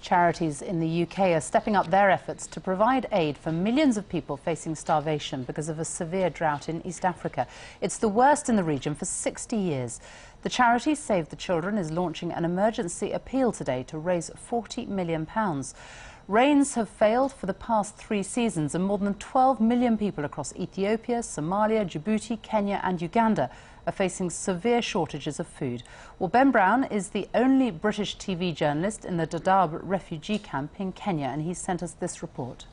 Charities in the UK are stepping up their efforts to provide aid for millions of people facing starvation because of a severe drought in East Africa. It's the worst in the region for 60 years. The charity Save the Children is launching an emergency appeal today to raise £40 million. Rains have failed for the past 3 seasons, and more than 12 million people across Ethiopia, Somalia, Djibouti, Kenya and Uganda are facing severe shortages of food. Well, Ben Brown is the only British TV journalist in the Dadaab refugee camp in Kenya, and he sent us this report.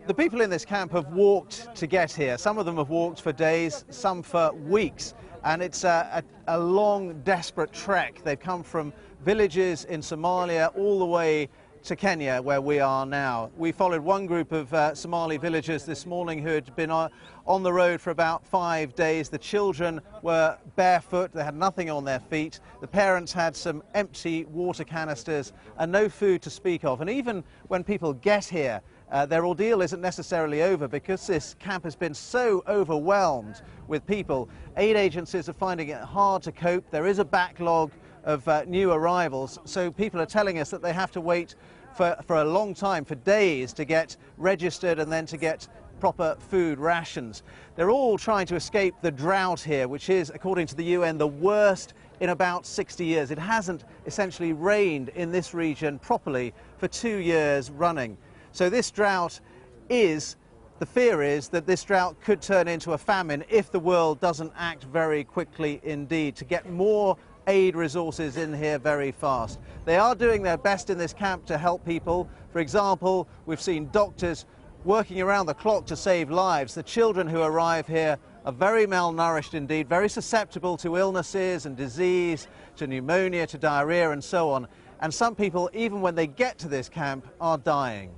The people in this camp have walked to get here. Some of them have walked for days, some for weeks. And it's a long, desperate trek. They've come from villages in Somalia all the way to Kenya, where we are now. We followed one group of Somali villagers this morning who had been on the road for about 5 days. The children were barefoot, they had nothing on their feet. The parents had some empty water canisters and no food to speak of. And even when people get here, their ordeal isn't necessarily over, because this camp has been so overwhelmed with people. Aid agencies are finding it hard to cope. There is a backlog of new arrivals, so people are telling us that they have to wait for a long time, for days, to get registered and then to get proper food rations. They're all trying to escape the drought here, which is, according to the UN, the worst in about 60 years. It hasn't essentially rained in this region properly for 2 years running. So this drought is, the fear is that this drought could turn into a famine if the world doesn't act very quickly indeed to get more aid resources in here very fast. They are doing their best in this camp to help people. For example, we've seen doctors working around the clock to save lives. The children who arrive here are very malnourished indeed, very susceptible to illnesses and disease, to pneumonia, to diarrhea and so on. And some people, even when they get to this camp, are dying.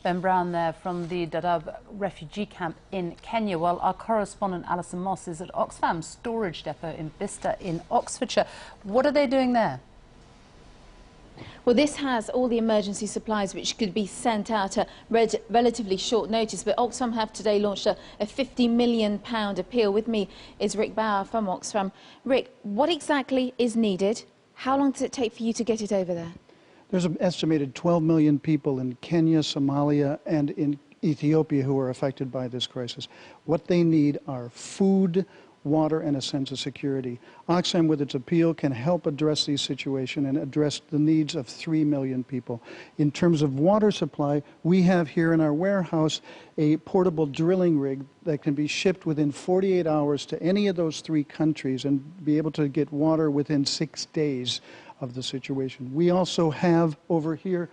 Ben Brown there from the Dadaab refugee camp in Kenya, while our correspondent Alison Moss is at Oxfam storage depot in Bicester in Oxfordshire. What are they doing there? Well, this has all the emergency supplies which could be sent out at relatively short notice, but Oxfam have today launched a £50 million appeal. With me is Rick Bauer from Oxfam. Rick, what exactly is needed? How long does it take for you to get it over there? There's an estimated 12 million people in Kenya, Somalia, and in Ethiopia who are affected by this crisis. What they need are food, water, and a sense of security. Oxfam, with its appeal, can help address these situations and address the needs of 3 million people. In terms of water supply, we have here in our warehouse a portable drilling rig that can be shipped within 48 hours to any of those 3 countries and be able to get water within 6 days of the situation. We also have over here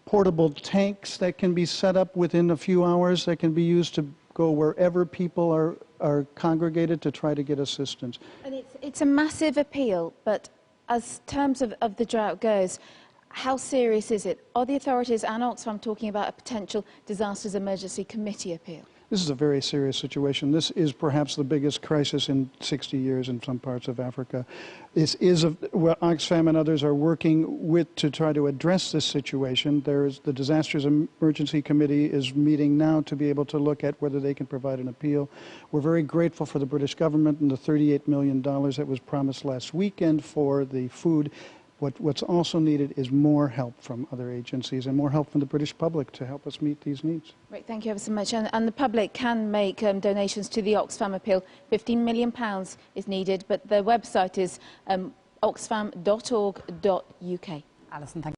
portable tanks that can be set up within a few hours that can be used to go wherever people are congregated to try to get assistance. And it's a massive appeal, but as terms of the drought goes, how serious is it? Are the authorities and Oxfam talking about a potential disasters emergency committee appeal? This is a very serious situation. This is perhaps the biggest crisis in 60 years in some parts of Africa. This is where Oxfam and others are working with to try to address this situation. The Disasters Emergency Committee is meeting now to be able to look at whether they can provide an appeal. We're very grateful for the British government and the $38 million that was promised last weekend for the food. What's also needed is more help from other agencies and more help from the British public to help us meet these needs. Right, thank you ever so much. And the public can make donations to the Oxfam appeal. £15 million is needed, but the website is oxfam.org.uk. Alison, thank you.